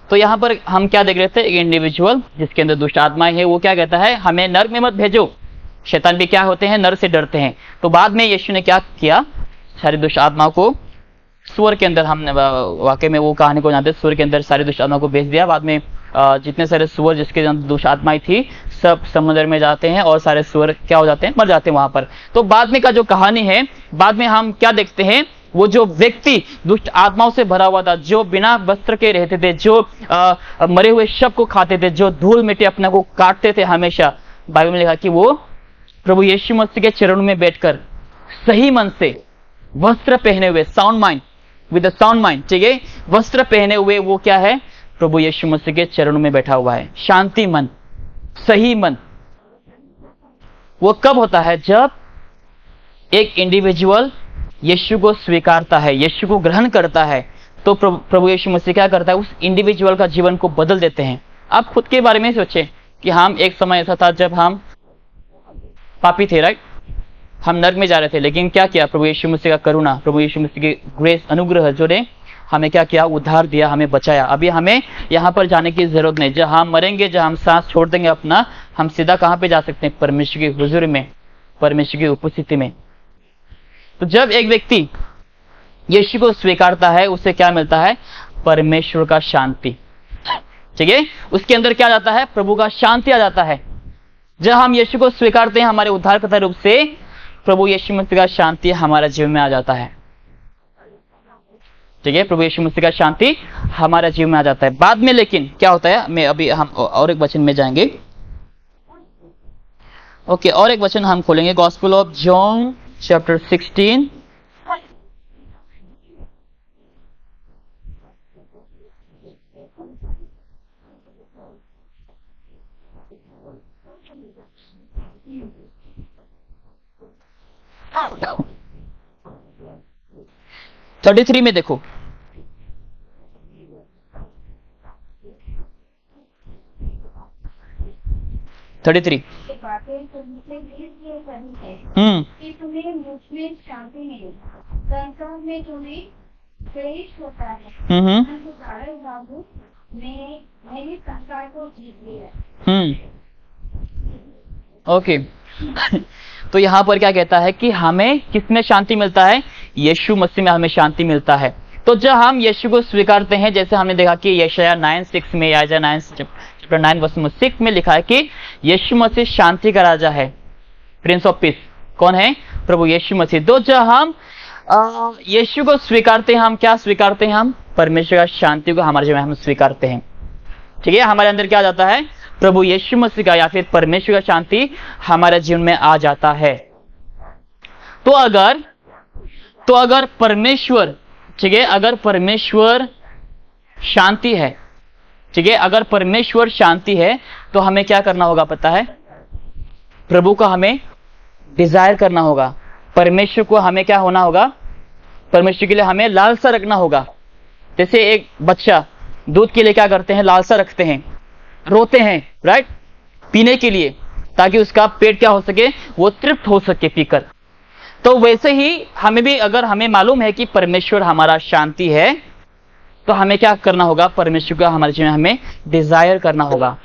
तो यहाँ पर हम क्या देख रहे थे, एक इंडिविजुअल जिसके अंदर दुष्ट आत्माएं है, वो क्या कहता है, हमें नरक में मत भेजो। शैतान भी क्या होते हैं, नर से डरते हैं। तो बाद में यीशु ने क्या किया, सारी दुष्ट आत्माओं को सूअर के अंदर, हमने वाकई में वो कहानी को जानते, सूअर के अंदर सारी दुष्ट आत्माओं को भेज दिया। बाद में जितने सारे सूअर जिसके अंदर दुष्ट आत्माएं थी, सब समुद्र में जाते हैं और सारे सूअर क्या हो जाते हैं, मर जाते हैं वहां पर। तो बाद में का जो कहानी है, बाद में हम क्या देखते हैं, वो जो व्यक्ति दुष्ट आत्माओं से भरा हुआ था, जो बिना वस्त्र के रहते थे, जो मरे हुए शव को खाते थे, जो धूल मिट्टी अपने को काटते थे हमेशा, बाइबल में लिखा कि वो प्रभु यीशु मसीह के चरणों में बैठकर सही मन से वस्त्र पहने हुए, sound mind, with a sound mind, ठीक है, वस्त्र पहने हुए वो क्या है, प्रभु यीशु मसीह के चरणों में बैठा हुआ है। शांति मन, सही मन। वो कब होता है, जब एक इंडिविजुअल यीशु को स्वीकारता है, यीशु को ग्रहण करता है। तो प्रभु यीशु मसीह क्या करता है, उस इंडिविजुअल का जीवन को बदल देते हैं। आप खुद के बारे में सोचें कि हम एक समय ऐसा था जब हम पापी थे, राइट, हम नरक में जा रहे थे, लेकिन क्या किया, प्रभु यीशु मसीह का करुणा, प्रभु यीशु मसीह की ग्रेस, अनुग्रह जो ने हमें क्या किया, उद्धार दिया, हमें बचाया। अभी हमें यहाँ पर जाने की जरूरत नहीं। जब हम मरेंगे, जब हम सांस छोड़ देंगे अपना, हम सीधा कहाँ पे जा सकते हैं, परमेश्वर की हुजूरी में, परमेश्वर की उपस्थिति में। तो जब एक व्यक्ति यीशु को स्वीकारता है, उसे क्या मिलता है, परमेश्वर का शांति। ठीक है, उसके अंदर क्या जाता है, प्रभु का शांति आ जाता है। जब हम यीशु को स्वीकारते हैं हमारे उद्धारकर्ता रूप से, प्रभु यीशु मसीह का शांति हमारे जीवन में आ जाता है। ठीक है, प्रभु यीशु मसीह का शांति हमारे जीवन में आ जाता है। बाद में लेकिन क्या होता है, मैं अभी हम और एक वचन में जाएंगे। ओके, और एक वचन हम खोलेंगे, गॉस्पेल ऑफ जॉन चैप्टर 16 33 में देखो, 33 बातें तुमसे इसलिए करनी है कि तुम्हें मुझ में शांति मिले। संसार में तुम्हें क्लेश होता है, परंतु तारे बाबू मैंने संसार को जीत लिया। ओके तो यहाँ पर क्या कहता है कि हमें किसमें शांति मिलता है? यीशु मसीह में हमें शांति मिलता है। तो जब हम यीशु को स्वीकारते हैं, जैसे हमने देखा कि यशाया 9:6 में, यशाया 9:6 में लिखा है कि यीशु मसीह शांति का राजा है, प्रिंस ऑफ पीस। कौन है? प्रभु यीशु मसीह। तो जब हम यीशु को स्वीकारते हैं, हम क्या स्वीकारते हैं? हम परमेश्वर का शांति को हमारे जीवन में हम स्वीकारते हैं। ठीक है, हमारे अंदर क्या आ जाता है? प्रभु यीशु मसीह का या फिर परमेश्वर का शांति हमारे जीवन में आ जाता है। तो अगर परमेश्वर, ठीक है, अगर परमेश्वर शांति है, ठीक है, अगर परमेश्वर शांति है तो हमें क्या करना होगा पता है? प्रभु को हमें डिजायर करना होगा। परमेश्वर को हमें क्या होना होगा? परमेश्वर के लिए हमें लालसा रखना होगा। जैसे एक बच्चा दूध के लिए क्या करते हैं? लालसा रखते हैं, रोते हैं, राइट, पीने के लिए, ताकि उसका पेट क्या हो सके? वो तृप्त हो सके पीकर। तो वैसे ही हमें भी, अगर हमें मालूम है कि परमेश्वर हमारा शांति है, तो हमें क्या करना होगा? परमेश्वर को हमारे जीवन में हमें डिजायर करना होगा,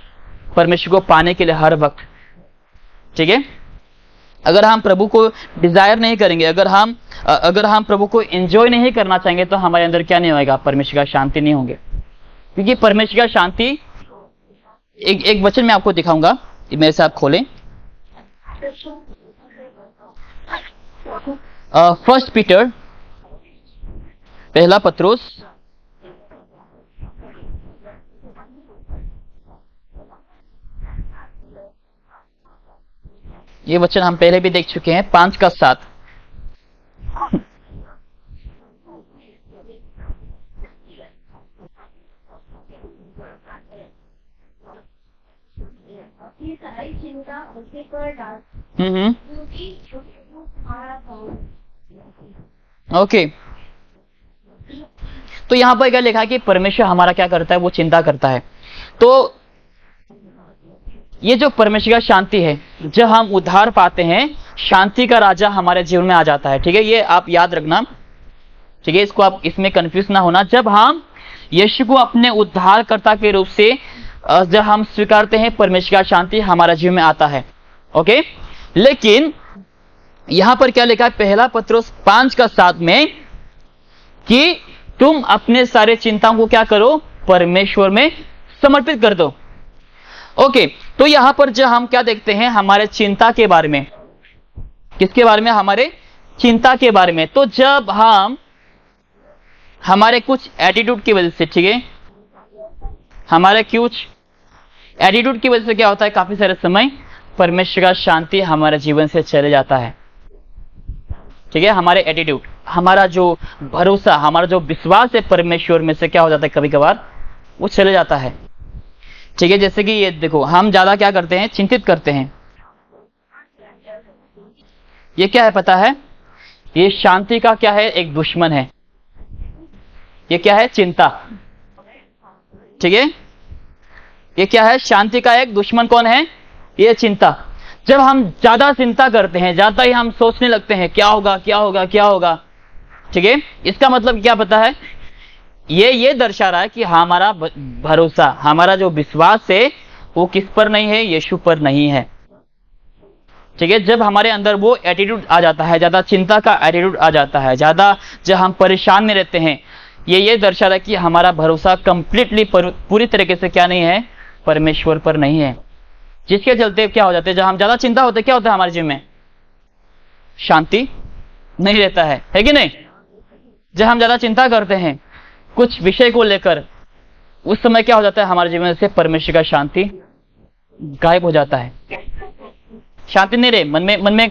परमेश्वर को पाने के लिए हर वक्त। ठीक है, अगर हम प्रभु को डिजायर नहीं करेंगे, अगर हम प्रभु को एंजॉय नहीं करना चाहेंगे, तो हमारे अंदर क्या नहीं होगा? परमेश्वर का शांति नहीं होंगे। क्योंकि परमेश्वर का शांति, एक वचन मैं आपको दिखाऊंगा, मेरे साथ खोलें। 1 पीटर, पहला पत्रोस, ये वचन हम पहले भी देख चुके हैं, 5:7। ये सारी चिंता उसे पर डाल, ओके, तो यहां पर क्या लिखा है कि परमेश्वर हमारा क्या करता है? वो चिंता करता है। तो ये जो परमेश्वर का शांति है, जब हम उद्धार पाते हैं, शांति का राजा हमारे जीवन में आ जाता है। ठीक है, ये आप याद रखना। ठीक है, इसको आप इसमें कंफ्यूज ना होना। जब हम यीशु को अपने उद्धारकर्ता के रूप से जब हम स्वीकारते हैं, परमेश्वर का शांति हमारे जीवन में आता है। ओके, लेकिन यहां पर क्या लिखा है? पहला पत्रोस 5:7 में कि तुम अपने सारे चिंताओं को क्या करो? परमेश्वर में समर्पित कर दो। ओके, तो यहां पर जो हम क्या देखते हैं? हमारे चिंता के बारे में। किसके बारे में? हमारे चिंता के बारे में। तो जब हम हमारे कुछ एटीट्यूड की वजह से, ठीक है, हमारे कुछ एटीट्यूड की वजह से क्या होता है? काफी सारे समय परमेश्वर का शांति हमारे जीवन से चले जाता है। ठीक है, हमारे एटीट्यूड, हमारा जो भरोसा, हमारा जो विश्वास है परमेश्वर में से क्या हो जाता है? कभी कभार वो चले जाता है। ठीक है, जैसे कि ये देखो, हम ज्यादा क्या करते हैं? चिंतित करते हैं। ये क्या है पता है? ये शांति का क्या है? एक दुश्मन है। ये क्या है? चिंता। ठीक है, ये क्या है? शांति का एक दुश्मन कौन है? ये चिंता। जब हम ज्यादा चिंता करते हैं, ज्यादा ही हम सोचने लगते हैं क्या होगा, क्या होगा, क्या होगा। ठीक है, इसका मतलब क्या पता है? ये दर्शा रहा है कि हमारा भरोसा, हमारा जो विश्वास है वो किस पर नहीं है? यीशु पर नहीं है। ठीक है, जब हमारे अंदर वो एटीट्यूड आ जाता है, ज्यादा चिंता का एटीट्यूड आ जाता है, ज्यादा जब हम परेशान में रहते हैं, ये दर्शा रहा है कि हमारा भरोसा कंप्लीटली पूरी तरीके से क्या नहीं है? परमेश्वर पर नहीं है। जिसके चलते क्या हो जाते हैं? जब हम ज्यादा चिंता होते, क्या होता है हमारे जीवन में? शांति नहीं रहता है कि नहीं? जब हम ज्यादा चिंता करते हैं कुछ विषय को लेकर, उस समय क्या हो जाता है? हमारे जीवन से परमेश्वर का शांति गायब हो जाता है। शांति नहीं रहे मन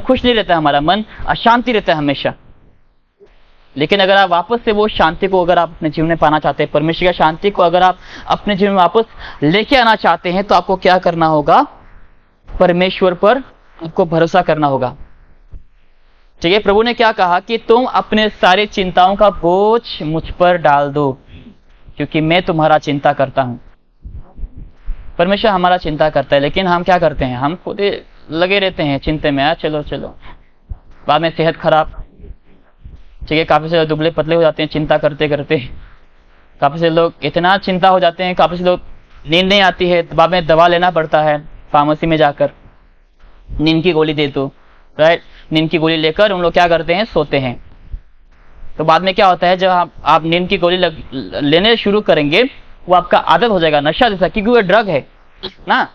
खुश नहीं रहता है, हमारा मन अशांति रहता है हमेशा। लेकिन अगर आप वापस से वो शांति को अगर आप अपने जीवन में पाना चाहते हैं, परमेश्वर की शांति को अगर आप अपने जीवन में वापस लेके आना चाहते हैं, तो आपको क्या करना होगा? परमेश्वर पर आपको भरोसा करना होगा। ठीक है, प्रभु ने क्या कहा कि तुम अपने सारे चिंताओं का बोझ मुझ पर डाल दो क्योंकि मैं तुम्हारा चिंता करता हूं। परमेश्वर हमारा चिंता करता है, लेकिन हम क्या करते हैं, हम खुद ही लगे रहते हैं चिंता में, चलो चलो, बाद में सेहत खराब। ठीक है, काफी से दुबले पतले हो जाते हैं चिंता करते करते। काफी से लोग इतना चिंता हो जाते हैं, काफी से लोग नींद नहीं आती है, बाद में दवा लेना पड़ता है फार्मेसी में जाकर, नींद की गोली दे दो, राइट। नींद की गोली लेकर उन लोग क्या करते हैं, सोते हैं। तो बाद में क्या होता है, जब आप नींद की गोली लेने शुरू करेंगे, वो आपका आदत हो जाएगा, नशा जैसा, क्योंकि वो ड्रग है ना।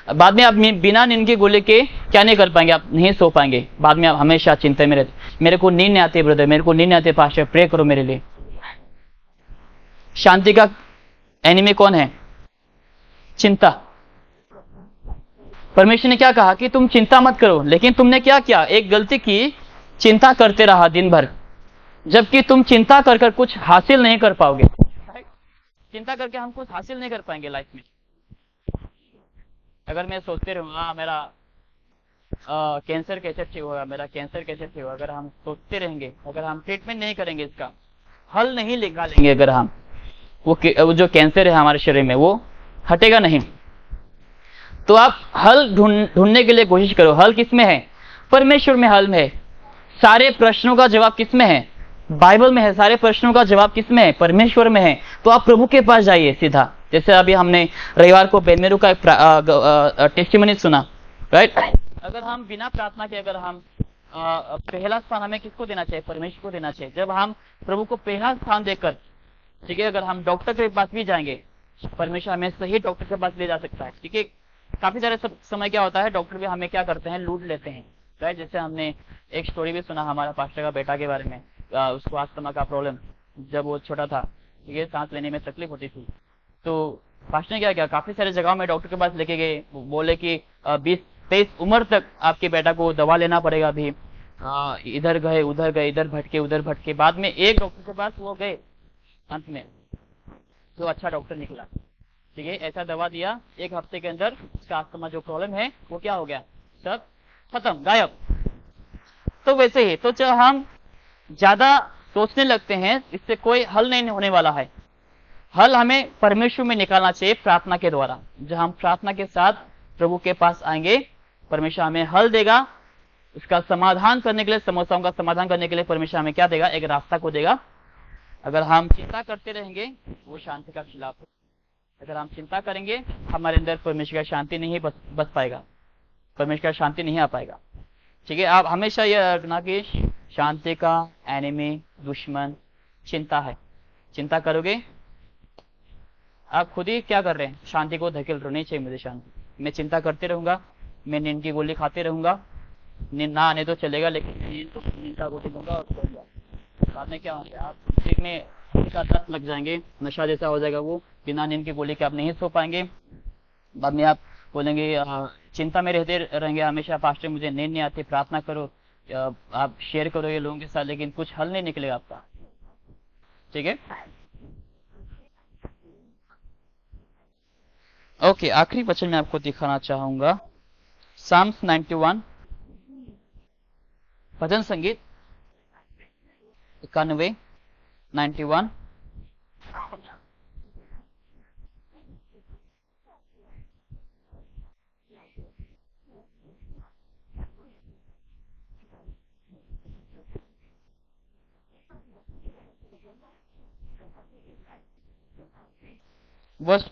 बाद में आप बिना नींद की गोली के क्या नहीं कर पाएंगे, आप नहीं सो पाएंगे। बाद में आप हमेशा चिंता में रहते, मेरे को नींद नहीं आती ब्रदर, मेरे को नींद नहीं आती पास्टर, प्रे करो मेरे लिए। शांति का एनिमी कौन है, चिंता। परमेश्वर ने क्या कहा कि तुम चिंता मत करो, लेकिन तुमने क्या किया, एक गलती की, चिंता करते रहा दिन भर, जबकि तुम चिंता कर कर कुछ हासिल नहीं कर पाओगे। चिंता करके हम कुछ हासिल नहीं कर पाएंगे लाइफ में। अगर मैं सोचते रहूंगा मेरा कैंसर कैसे ठीक होगा, मेरा कैंसर कैसे ठीक होगा, अगर हम सोचते रहेंगे, अगर हम ट्रीटमेंट नहीं करेंगे, इसका हल नहीं निकालेंगे, अगर हम वो जो कैंसर है हमारे शरीर में, वो हटेगा नहीं। तो आप हल ढूंढने के लिए कोशिश करो। हल किसमें है, परमेश्वर में हल है। सारे प्रश्नों का जवाब किसमें है, बाइबल में है। सारे प्रश्नों का जवाब किसमें है, परमेश्वर में है। तो आप प्रभु के पास जाइए सीधा। जैसे अभी हमने रविवार को बेनमेरू का एक टेस्टिमनी सुना, राइट। अगर हम बिना प्रार्थना के, अगर हम पहला स्थान हमें किसको देना चाहिए, परमेश्वर को देना चाहिए। जब हम प्रभु को पहला स्थान देकर, ठीक है, अगर हम डॉक्टर के पास भी जाएंगे, परमेश्वर हमें सही डॉक्टर के पास ले जा सकता है। ठीक है, काफी सारे समय क्या होता है, डॉक्टर भी हमें क्या करते हैं, लूट लेते हैं, राइट। जैसे हमने एक स्टोरी भी सुना हमारा पास्टर का बेटा के बारे में, उसको अस्थमा का प्रॉब्लम, जब वो छोटा था, ठीक है, सांस लेने में तकलीफ होती थी। तो पास्टर ने क्या किया, काफी सारे जगहों में डॉक्टर के पास लेके गए, बोले कि 20-23 उम्र तक आपके बेटा को दवा लेना पड़ेगा अभी। इधर गए उधर गए, इधर भटके उधर भटके, बाद में एक डॉक्टर के पास वो गए, अंत में तो अच्छा डॉक्टर निकला। ठीक है, ऐसा दवा दिया, 1 हफ्ते के अंदर उसका अस्थमा जो प्रॉब्लम है वो क्या हो गया, सब खत्म, गायब। तो वैसे ही, तो जब हम ज्यादा सोचने लगते हैं, इससे कोई हल नहीं होने वाला है। हल हमें परमेश्वर में निकालना चाहिए प्रार्थना के द्वारा। जब हम प्रार्थना के साथ प्रभु के पास आएंगे, परमेश्वर हमें हल देगा। उसका समाधान करने के लिए, समस्याओं का समाधान करने के लिए परमेश्वर हमें क्या देगा, एक रास्ता को देगा। अगर हम चिंता करते रहेंगे, वो शांति का खिलाफ है। अगर हम चिंता करेंगे, हमारे अंदर परमेश्वर का शांति नहीं बस पाएगा, परमेश्वर का शांति नहीं आ पाएगा। ठीक है, आप हमेशा यह रखना कि शांति का एनिमी, दुश्मन चिंता है। चिंता करोगे, आप खुद ही क्या कर रहे हैं, शांति को धकेल रहे। नहीं चाहिए मुझे शांति, मैं चिंता करते रहूंगा, मैं नींद की गोली खाते रहूंगा, नींद ना आने तो चलेगा, लेकिन नींद का गोली दूंगा और सो जाऊंगा। बाद में क्या होगा, आप ठीक में का लत लग जाएंगे, नशा जैसा हो जाएगा वो, बिना नींद की गोली के आप नहीं सो पाएंगे। बाद में आप बोलेंगे, चिंता में रहते रहेंगे हमेशा, पास्टर मुझे नींद नहीं आती, प्रार्थना करो, आप शेयर करो ये लोगों के साथ, लेकिन कुछ हल नहीं निकलेगा आपका। ठीक है, ओके, आखिरी वचन में आपको दिखाना चाहूंगा, साम्स 91, भजन संगीत 91, 91।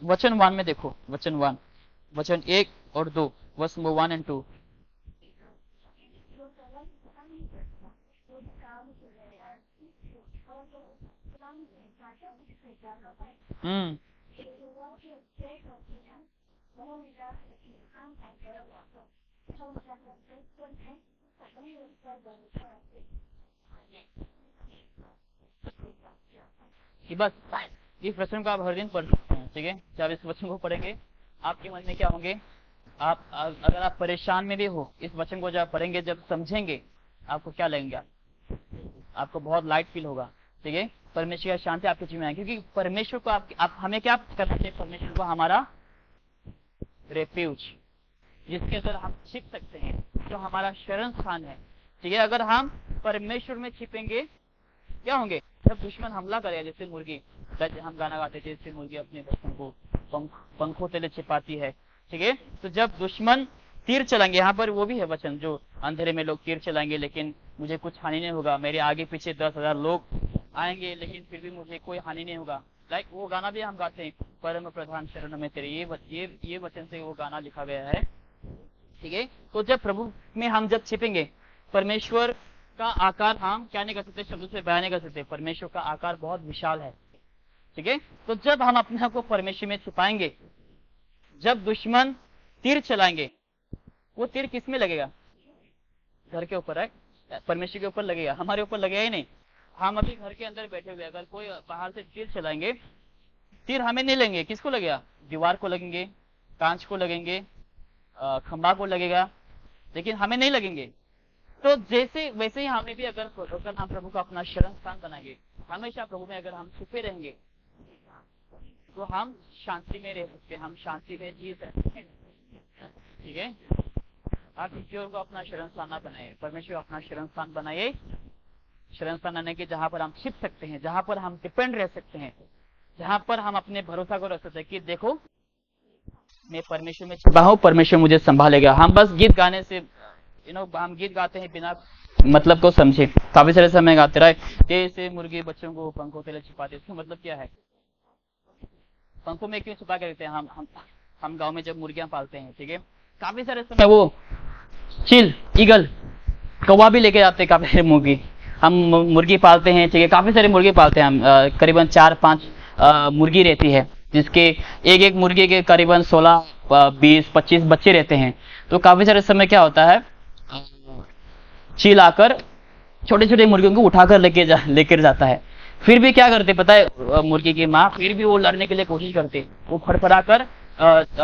वचन 1 में देखो, वचन 1, वचन 1 और 2, वर्स 1 एंड 2। बस इस वचन को आप हर दिन पढ़ सकते हैं। ठीक है, जब इस वचन को पढ़ेंगे, आपके मन में क्या होंगे, आप अगर आप परेशान में भी हो, इस वचन को जब पढ़ेंगे, जब समझेंगे, आपको क्या लगेगा, आपको बहुत लाइट फील होगा। ठीक है, परमेश्वर की शांति आपके जीवन में आएगी, क्योंकि परमेश्वर को आप हमें क्या करना चाहिए, परमेश्वर को हमारा रेफ्यूज, जिसके अंदर हम छिप सकते हैं, जो हमारा शरण स्थान है। ठीक है, अगर हम परमेश्वर में छिपेंगे क्या होंगे, जब दुश्मन हमला करेगा, जैसे मुर्गी, हम गाना गाते थे, जैसे मुर्गी अपने बच्चों को पंखों तले छिपाती है। ठीक है, तो जब दुश्मन तीर चलाएंगे, यहाँ पर वो भी है वचन, जो अंधेरे में लोग तीर चलाएंगे लेकिन मुझे कुछ हानि नहीं होगा, मेरे आगे पीछे 10,000 लोग आएंगे लेकिन फिर भी मुझे कोई हानि नहीं होगा। लाइक वो गाना भी हम गाते हैं, परम प्रधान शरण में तेरे, ये वचन से वो गाना लिखा गया है। ठीक है, तो जब प्रभु में हम जब छिपेंगे, परमेश्वर का आकार हम क्या नहीं कर सकते, शब्दों से बयान नहीं कर सकते। परमेश्वर का आकार बहुत विशाल है। ठीक है, तो जब हम अपने आप को परमेश्वर में छिपाएंगे, जब दुश्मन तीर चलाएंगे, वो तीर किस में लगेगा, घर के ऊपर है, परमेश्वर के ऊपर लगेगा, हमारे ऊपर लगेगा ही नहीं। हम अभी घर के अंदर बैठे हुए, अगर कोई बाहर से तीर चलाएंगे, तीर हमें नहीं लगेंगे, किसको लगेगा, दीवार को लगेंगे, कांच को लगेंगे, खंबा को लगेगा, लेकिन हमें नहीं लगेंगे। तो जैसे वैसे ही हमें भी अगर हम प्रभु का अपना शरण स्थान बनाएंगे, हमेशा प्रभु में अगर हम छुपे रहेंगे, तो हम शांति में रह सकते हैं, हम शांति में जी सकते हैं। ठीक है, आप ईश्वर को अपना शरण स्थान ना बनाए, परमेश्वर अपना शरण स्थान बनाइए। शरण स्थान आने के जहां पर हम छिप सकते हैं, जहां पर हम डिपेंड रह सकते हैं, जहां पर हम अपने भरोसा को रख सकते हैं कि देखो मैं परमेश्वर में छिपा हूं, परमेश्वर मुझे संभालेगा। हम बस गीत गाने से हम गीत गाते हैं बिना मतलब को समझे, काफी सारे समय गाते रहे, जैसे मुर्गी बच्चों को पंखों तले छिपाते, इसका मतलब क्या है, पंखों में क्यों छुपा के रखते हैं। हम गांव में जब मुर्गियां पालते हैं, ठीक है, काफी सारे समय वो चिल, ईगल, कौवा भी लेके जाते हैं, काफी सारे मुर्गी हम मुर्गी पालते हैं। ठीक है, काफी सारे मुर्गी पालते हैं हम, करीबन 4-5 मुर्गी रहती है, जिसके एक मुर्गी के करीबन 16, 20, 25 बच्चे रहते हैं। तो काफी सारे समय क्या होता है, चील आकर छोटे छोटे मुर्गियों को उठाकर लेकर जाता है। फिर भी क्या करते पता है, मुर्गी की माँ फिर भी वो लड़ने के लिए कोशिश करती, वो फड़फड़ा कर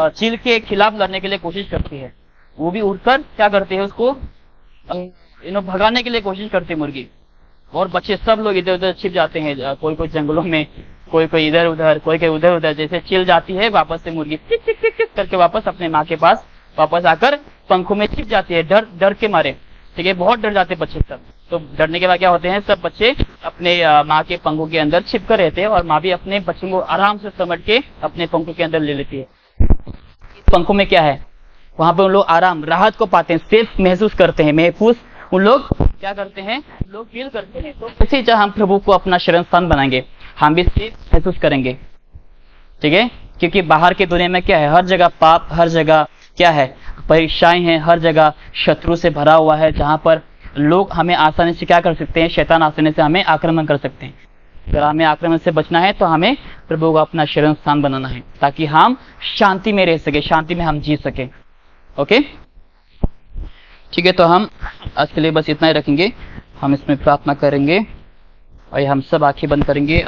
चील के खिलाफ लड़ने के लिए कोशिश करती है। वो भी उठकर क्या करते हैं, उसको भगाने के लिए कोशिश करती है मुर्गी, और बच्चे सब लोग इधर उधर छिप जाते हैं, कोई जंगलों में, कोई इधर उधर, कोई उधर उधर। जैसे चील जाती है, वापस से मुर्गी टिक टिक टिक टिक करके वापस अपने माँ के पास वापस आकर पंखों में छिप जाती है, डर के मारे। ठीक है, बहुत डर जाते बच्चे सब। तो डरने के बाद क्या होते हैं, सब बच्चे अपने माँ के पंखों के अंदर छिप कर रहते हैं, और माँ भी अपने बच्चों को आराम से समेट के अपने पंखों के अंदर ले लेती है। पंखों में क्या है, वहां पर उन लोग आराम, राहत को पाते हैं, सेफ महसूस करते हैं, महफूज उन लोग क्या करते हैं, लोग फील करते हैं। तो इसी जब हम प्रभु को अपना शरण स्थान बनाएंगे, हम भी सेफ महसूस करेंगे। ठीक है, क्योंकि बाहर की दुनिया में क्या है, हर जगह पाप, हर जगह क्या है, परीक्षाएं हैं, हर जगह शत्रु से भरा हुआ है, जहां पर लोग हमें आसानी से क्या कर सकते हैं, शैतान आसानी से हमें आक्रमण कर सकते हैं। अगर हमें आक्रमण से बचना है तो हमें प्रभु का अपना शरण स्थान बनाना है, ताकि हम शांति में रह सके, शांति में हम जी सके। ओके, ठीक है, तो हम आज के लिए बस इतना ही रखेंगे। हम इसमें प्रार्थना करेंगे और हम सब आंखें बंद करेंगे।